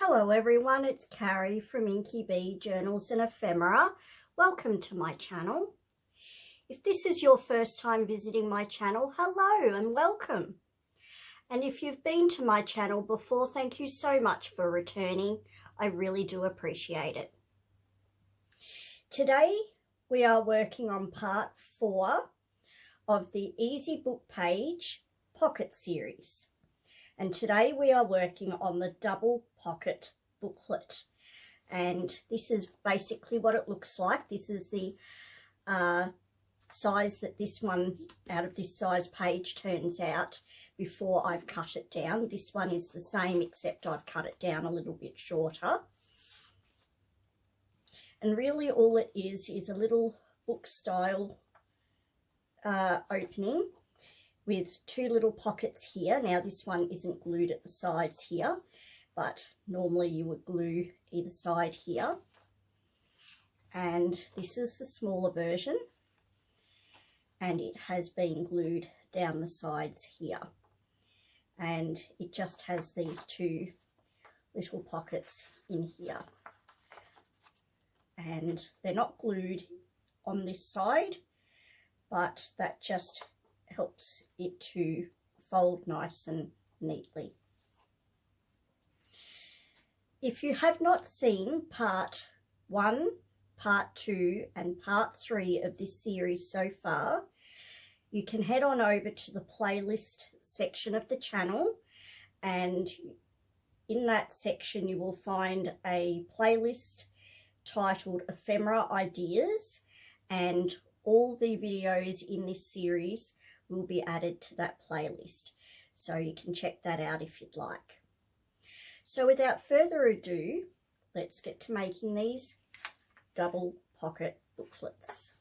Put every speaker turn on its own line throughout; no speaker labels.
Hello everyone, it's Carrie from Inky Bee Journals and Ephemera. Welcome to my channel. If this is your first time visiting my channel, hello and welcome. And if you've been to my channel before, thank you so much for returning. I really do appreciate it. Today we are working on part 4 of the Easy Book Page Pocket Series. And today we are working on the double pocket booklet. And this is basically what it looks like. This is the size that this one out of this size page turns out before I've cut it down. This one is the same except I've cut it down a little bit shorter. And really all it is a little book style opening with 2 little pockets here. Now this one isn't glued at the sides here, but normally you would glue either side here. And this is the smaller version, and it has been glued down the sides here. And it just has these 2 little pockets in here. And they're not glued on this side, but that just helps it to fold nice and neatly. If you have not seen part 1, part 2 and part 3 of this series so far, you can head on over to the playlist section of the channel, and in that section you will find a playlist titled Ephemera Ideas, and all the videos in this series will be added to that playlist, so you can check that out if you'd like. So without further ado, let's get to making these double pocket booklets.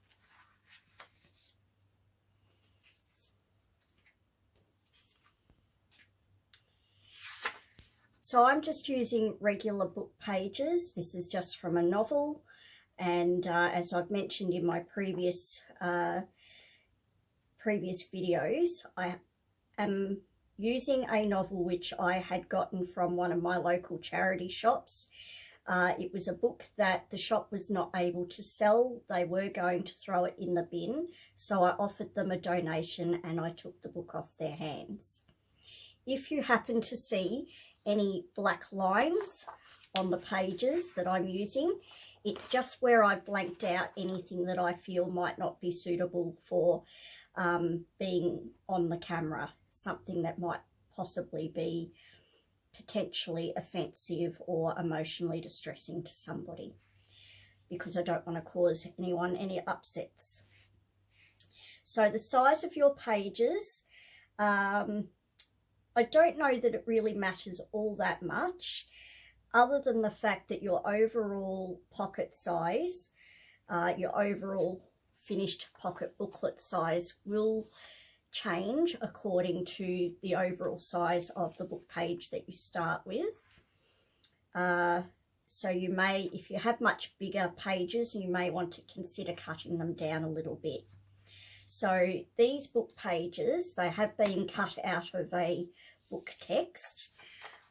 So I'm just using regular book pages. This is just from a novel, and as I've mentioned in my previous videos, I am using a novel which I had gotten from one of my local charity shops. It was a book that the shop was not able to sell. They were going to throw it in the bin, so I offered them a donation and I took the book off their hands. If you happen to see any black lines on the pages that I'm using, it's just where I blanked out anything that I feel might not be suitable for being on the camera, something that might possibly be potentially offensive or emotionally distressing to somebody, because I don't want to cause anyone any upsets. So the size of your pages, I don't know that it really matters all that much, other than the fact that your overall pocket size, your overall finished pocket booklet size will change according to the overall size of the book page that you start with. So you may, if you have much bigger pages, you may want to consider cutting them down a little bit. So these book pages, they have been cut out of a book text.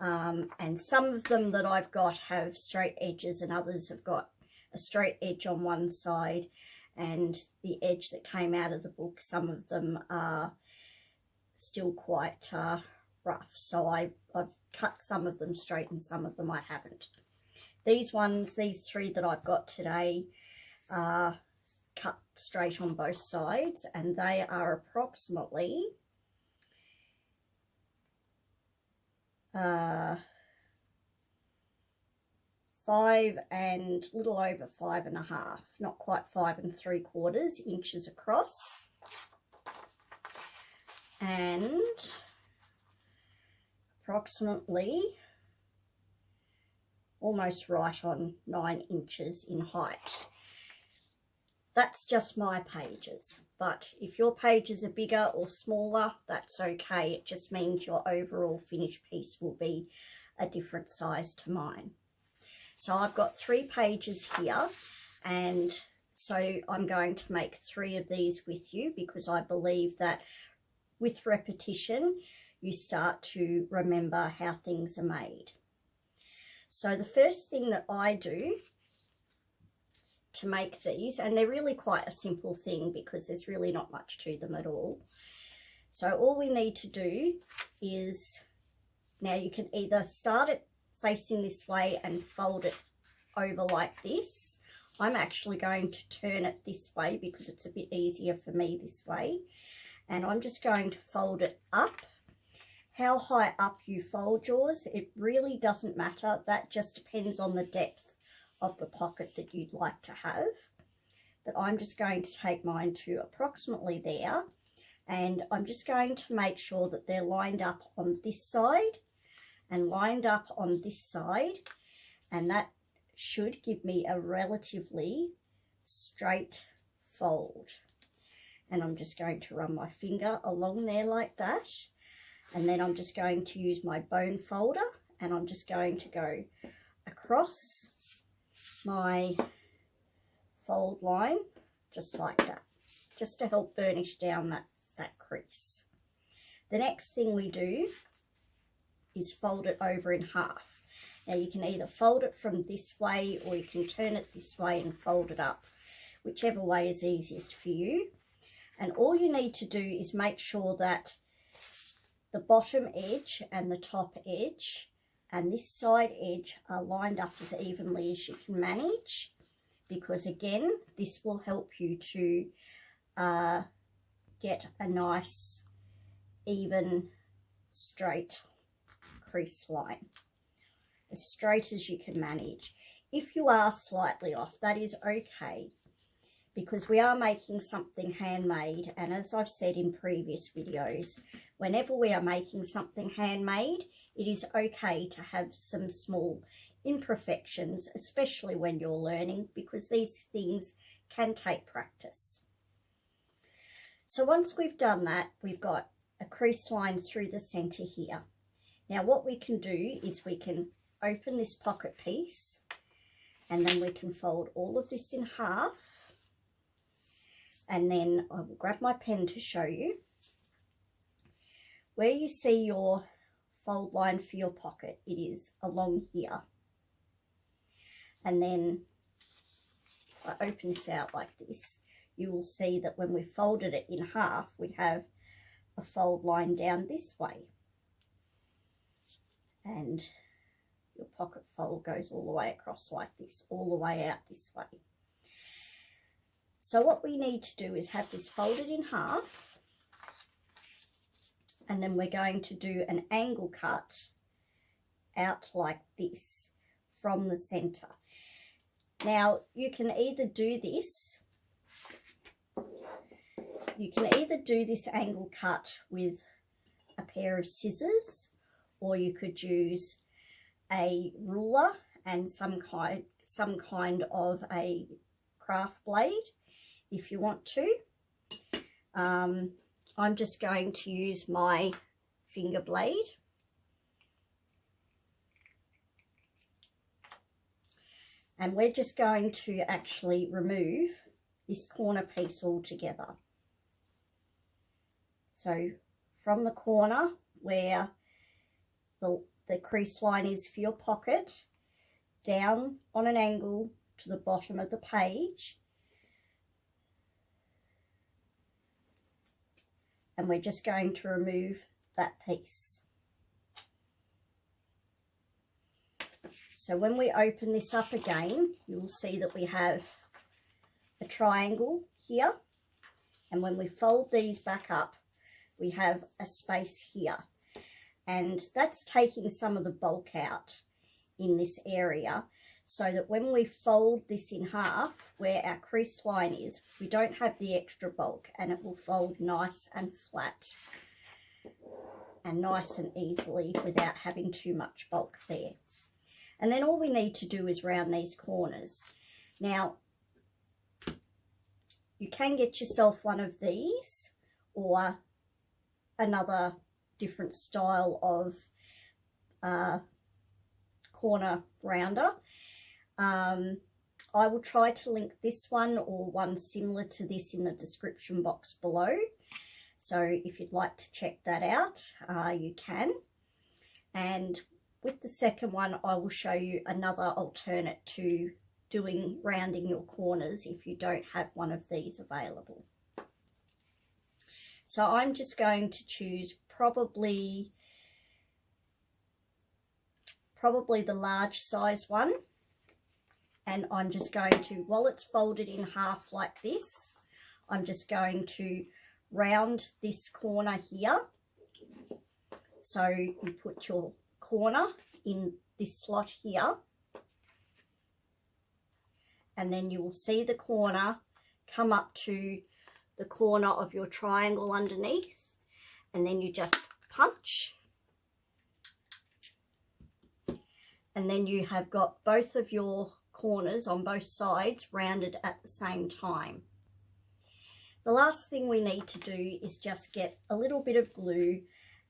And some of them that I've got have straight edges, and others have got a straight edge on one side and the edge that came out of the book. Some of them are still quite rough, so I've cut some of them straight and some of them I haven't. These 3 that I've got today are cut straight on both sides, and they are approximately 5 and a little over 5.5, not quite 5 3/4 inches across, and approximately almost right on 9 inches in height. That's just my pages, but if your pages are bigger or smaller, that's okay. It just means your overall finished piece will be a different size to mine. So I've got 3 pages here, and so I'm going to make 3 of these with you, because I believe that with repetition you start to remember how things are made. So the first thing that I do to make these, and they're really quite a simple thing because there's really not much to them at all. So all we need to do is, now you can either start it facing this way and fold it over like this. I'm actually going to turn it this way because it's a bit easier for me this way. And I'm just going to fold it up. How high up you fold yours, it really doesn't matter. That just depends on the depth of the pocket that you'd like to have. But I'm just going to take mine to approximately there. And I'm just going to make sure that they're lined up on this side and lined up on this side. And that should give me a relatively straight fold. And I'm just going to run my finger along there like that. And then I'm just going to use my bone folder and I'm just going to go across my fold line just like that, just to help burnish down that crease. The next thing we do is fold it over in half. Now you can either fold it from this way or you can turn it this way and fold it up, whichever way is easiest for you. And all you need to do is make sure that the bottom edge and the top edge and this side edge are lined up as evenly as you can manage, because again, this will help you to get a nice, even, straight crease line. As straight as you can manage. If you are slightly off, that is okay, because we are making something handmade, and as I've said in previous videos, whenever we are making something handmade, it is okay to have some small imperfections, especially when you're learning, because these things can take practice. So once we've done that, we've got a crease line through the center here. Now what we can do is we can open this pocket piece and then we can fold all of this in half, and then I will grab my pen to show you. Where you see your fold line for your pocket, it is along here. And then if I open this out like this, you will see that when we folded it in half, we have a fold line down this way. And your pocket fold goes all the way across like this, all the way out this way. So what we need to do is have this folded in half, and then we're going to do an angle cut out like this from the center. Now you can either do this angle cut with a pair of scissors, or you could use a ruler and some kind of a craft blade if you want to. I'm just going to use my finger blade. And we're just going to actually remove this corner piece altogether. So from the corner where the crease line is for your pocket, down on an angle to the bottom of the page, and we're just going to remove that piece. So when we open this up again, you'll see that we have a triangle here, and when we fold these back up, we have a space here. And that's taking some of the bulk out in this area, so that when we fold this in half, where our crease line is, we don't have the extra bulk, and it will fold nice and flat and nice and easily without having too much bulk there. And then all we need to do is round these corners. Now, you can get yourself one of these or another different style of corner rounder. I will try to link this one or one similar to this in the description box below. So if you'd like to check that out, you can. And with the second one, I will show you another alternate to rounding your corners if you don't have one of these available. So I'm just going to choose probably the large size one, and I'm just going to, while it's folded in half like this, I'm just going to round this corner here. So you put your corner in this slot here, and then you will see the corner come up to the corner of your triangle underneath, and then you just punch, and then you have got both of your corners on both sides rounded at the same time. The last thing we need to do is just get a little bit of glue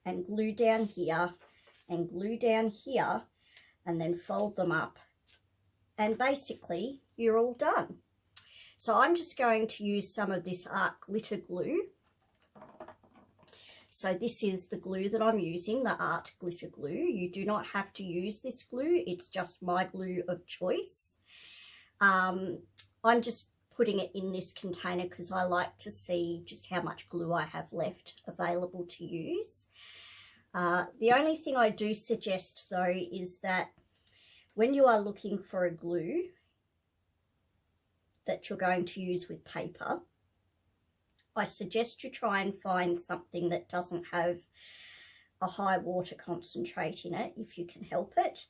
and glue down here and glue down here, and then fold them up, and basically you're all done. So I'm just going to use some of this art glitter glue. So this is the glue that I'm using, the art glitter glue. You do not have to use this glue, it's just my glue of choice. I'm just putting it in this container because I like to see just how much glue I have left available to use. The only thing I do suggest though is that when you are looking for a glue that you're going to use with paper, I suggest you try and find something that doesn't have a high water concentrate in it if you can help it,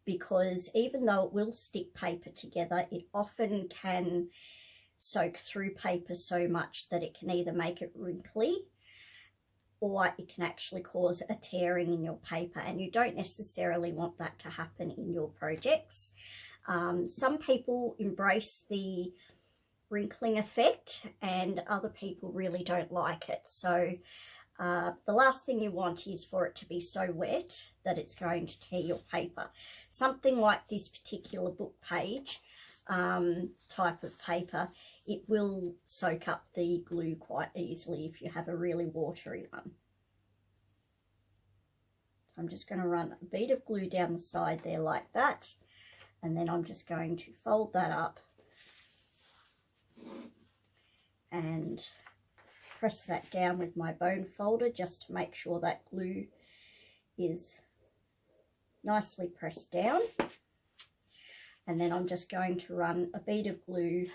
because even though it will stick paper together, it often can soak through paper so much that it can either make it wrinkly or it can actually cause a tearing in your paper, and you don't necessarily want that to happen in your projects. Some people embrace the wrinkling effect and other people really don't like it. So the last thing you want is for it to be so wet that it's going to tear your paper. Something like this particular book page type of paper, it will soak up the glue quite easily if you have a really watery one. I'm just going to run a bead of glue down the side there like that, and then I'm just going to fold that up and press that down with my bone folder just to make sure that glue is nicely pressed down. And then I'm just going to run a bead of glue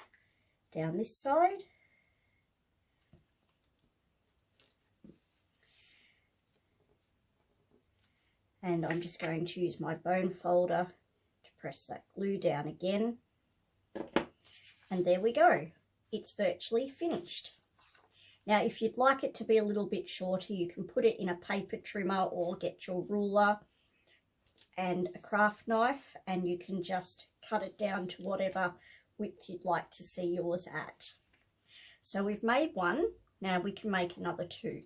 down this side. And I'm just going to use my bone folder to press that glue down again. And there we go. It's virtually finished. Now, if you'd like it to be a little bit shorter, you can put it in a paper trimmer or get your ruler and a craft knife, and you can just cut it down to whatever width you'd like to see yours at. So we've made one, now we can make another two.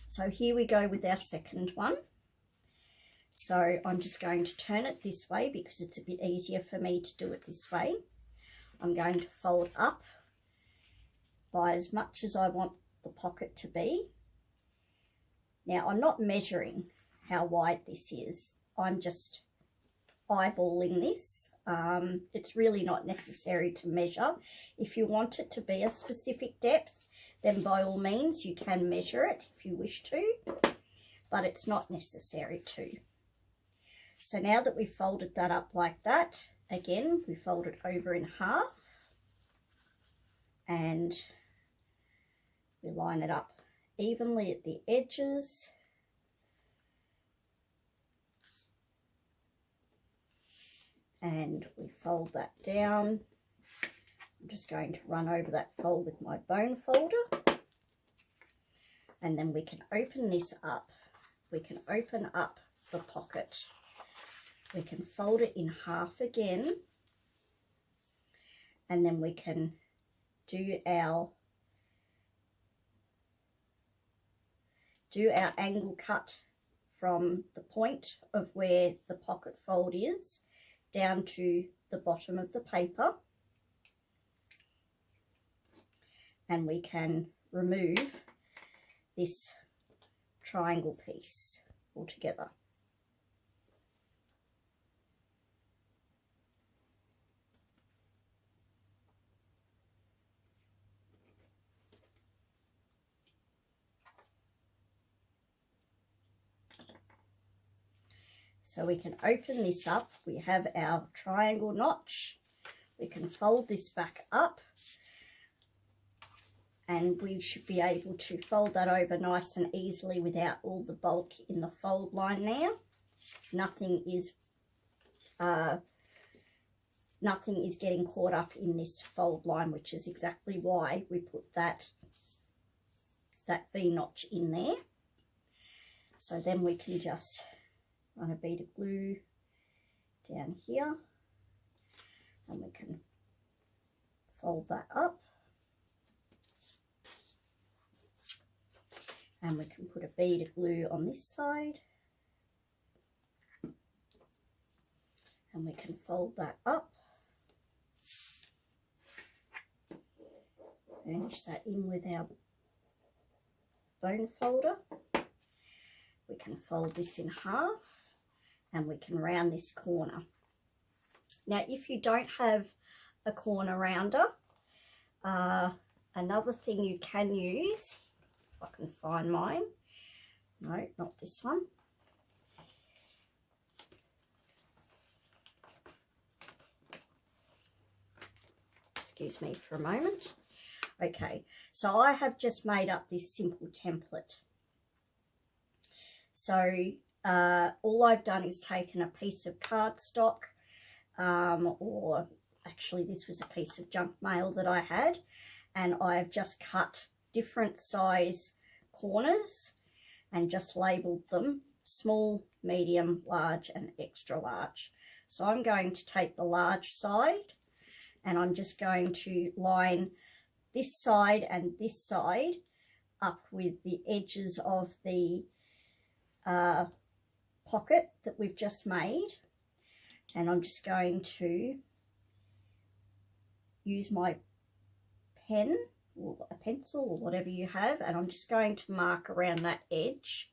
So here we go with our second one. So I'm just going to turn it this way because it's a bit easier for me to do it this way. I'm going to fold up by as much as I want the pocket to be. Now I'm not measuring how wide this is, I'm just eyeballing this. It's really not necessary to measure. If you want it to be a specific depth, then by all means you can measure it if you wish to, but it's not necessary to. So now that we've folded that up like that, again we fold it over in half and we line it up evenly at the edges. And we fold that down. I'm just going to run over that fold with my bone folder. And then we can open this up. We can open up the pocket. We can fold it in half again. And then we can do our angle cut from the point of where the pocket fold is down to the bottom of the paper, and we can remove this triangle piece altogether. So we can open this up. We have our triangle notch. We can fold this back up, and we should be able to fold that over nice and easily without all the bulk in the fold line there. Nothing is getting caught up in this fold line, which is exactly why we put that V notch in there. So then we can just run a bead of glue down here, and we can fold that up, and we can put a bead of glue on this side, and we can fold that up, finish that in with our bone folder. We can fold this in half, and we can round this corner. Now, if you don't have a corner rounder, another thing you can use, if I can find mine, no, not this one. Excuse me for a moment. Okay, so I have just made up this simple template. So all I've done is taken a piece of cardstock, or actually this was a piece of junk mail that I had, and I've just cut different size corners and just labelled them small, medium, large and extra large. So I'm going to take the large side, and I'm just going to line this side and this side up with the edges of the pocket that we've just made, and I'm just going to use my pen or a pencil or whatever you have, and I'm just going to mark around that edge,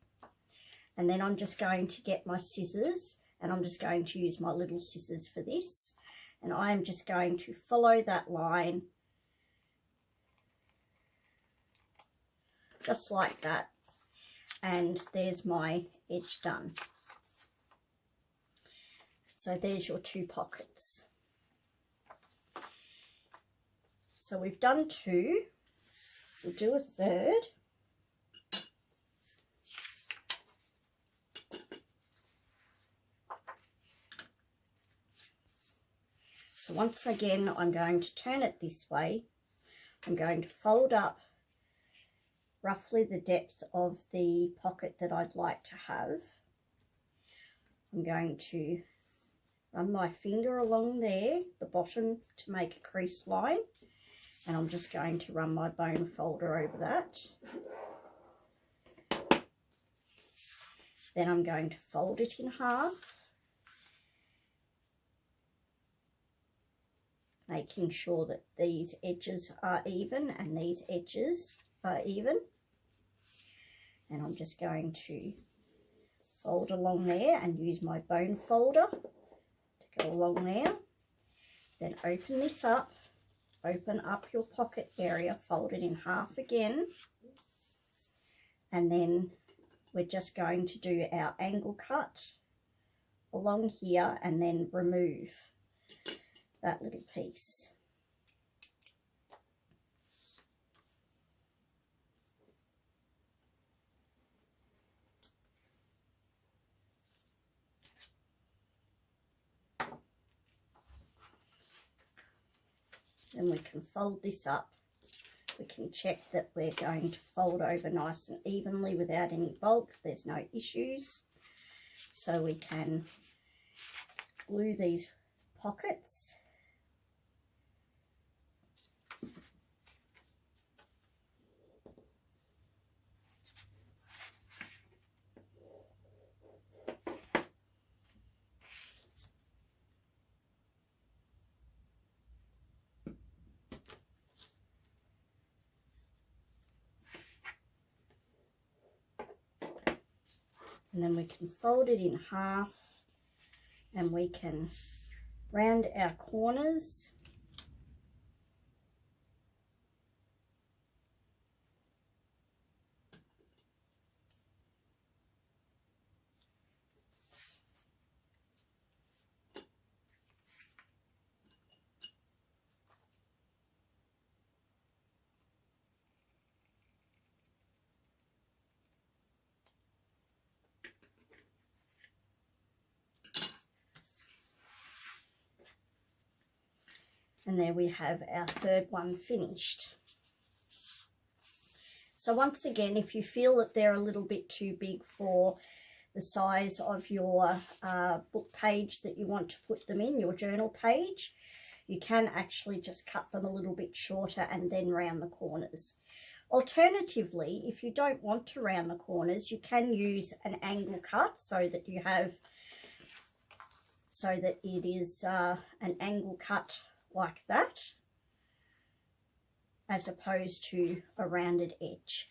and then I'm just going to get my scissors, and I'm just going to use my little scissors for this, and I am just going to follow that line just like that, and there's my edge done. So there's your two pockets. So we've done two, we'll do a third. So once again, I'm going to turn it this way. I'm going to fold up roughly the depth of the pocket that I'd like to have. I'm going to run my finger along there, the bottom, to make a crease line, and I'm just going to run my bone folder over that. Then I'm going to fold it in half, making sure that these edges are even and these edges are even. And I'm just going to fold along there and use my bone folder to go along there. Then open this up, open up your pocket area, fold it in half again, and then we're just going to do our angle cut along here and then remove that little piece. Then we can fold this up. We can check that we're going to fold over nice and evenly without any bulk. There's no issues. So we can glue these pockets. And then we can fold it in half, and we can round our corners. And there we have our third one finished. So once again, if you feel that they're a little bit too big for the size of your book page that you want to put them in, your journal page, you can actually just cut them a little bit shorter and then round the corners. Alternatively, if you don't want to round the corners, you can use an angle cut so that you have, so that it is an angle cut like that, as opposed to a rounded edge.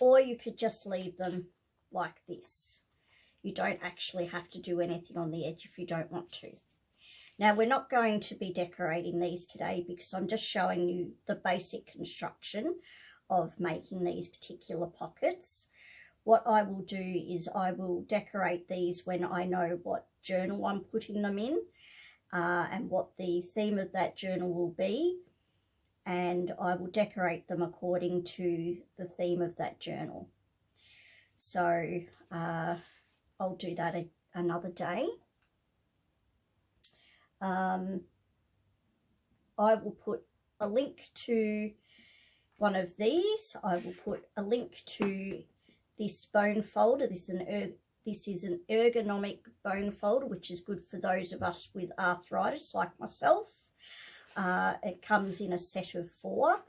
Or you could just leave them like this. You don't actually have to do anything on the edge if you don't want to. Now, we're not going to be decorating these today because I'm just showing you the basic construction of making these particular pockets. What I will do is I will decorate these when I know what journal I'm putting them in and what the theme of that journal will be. And I will decorate them according to the theme of that journal. So I'll do that another day. I will put a link to one of these. I will put a link to this bone folder. This is an ergonomic bone folder, which is good for those of us with arthritis like myself. It comes in a set of 4,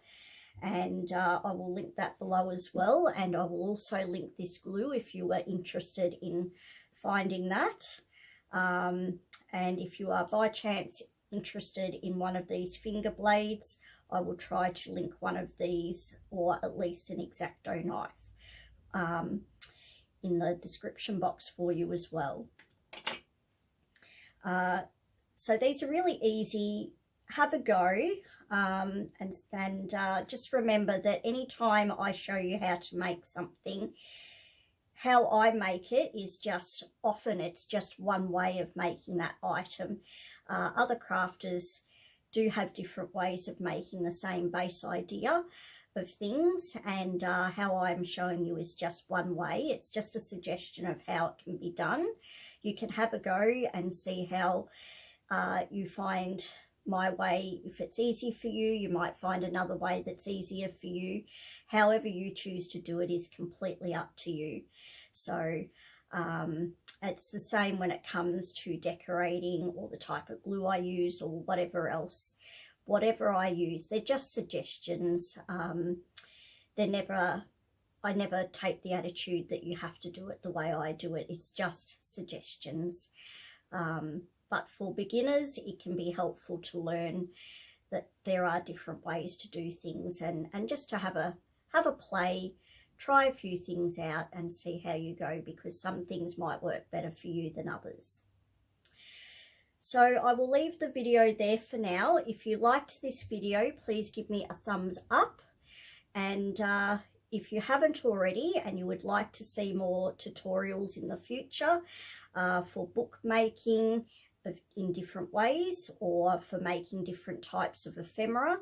and I will link that below as well. And I will also link this glue if you are interested in finding that. And if you are by chance interested in one of these finger blades, I will try to link one of these, or at least an X-Acto knife, in the description box for you as well. So these are really easy. Have a go, and just remember that anytime I show you how to make something, how I make it is just, often it's just one way of making that item. Other crafters do have different ways of making the same base idea of things, and how I'm showing you is just one way. It's just a suggestion of how it can be done. You can have a go and see how you find my way. If it's easy for you, you might find another way that's easier for you. However you choose to do it is completely up to you. So it's the same when it comes to decorating, or the type of glue I use, or whatever else. Whatever I use, they're just suggestions. I never take the attitude that you have to do it the way I do it. It's just suggestions. But for beginners, it can be helpful to learn that there are different ways to do things, and just to have a play, try a few things out and see how you go, because some things might work better for you than others. So I will leave the video there for now. If you liked this video, please give me a thumbs up. And if you haven't already and you would like to see more tutorials in the future for bookmaking in different ways, or for making different types of ephemera,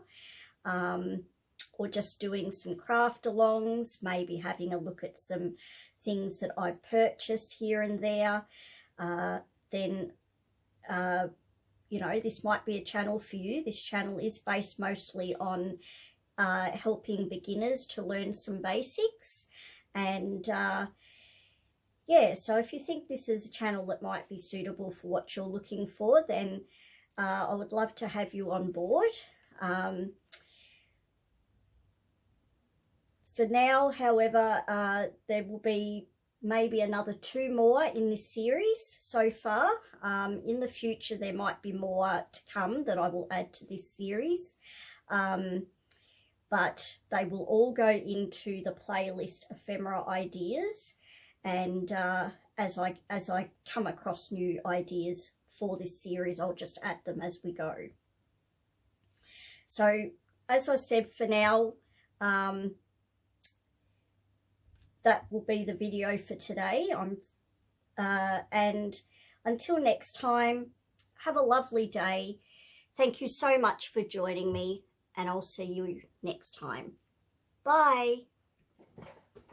or just doing some craft alongs, maybe having a look at some things that I've purchased here and there, then you know, this might be a channel for you. This channel is based mostly on helping beginners to learn some basics, and yeah, so if you think this is a channel that might be suitable for what you're looking for, then I would love to have you on board. For now, however, there will be maybe another 2 more in this series so far. In the future, there might be more to come that I will add to this series. But they will all go into the playlist Ephemera Ideas. And as I come across new ideas for this series, I'll just add them as we go. So, as I said, for now, that will be the video for today. And until next time, have a lovely day. Thank you so much for joining me, and I'll see you next time. Bye.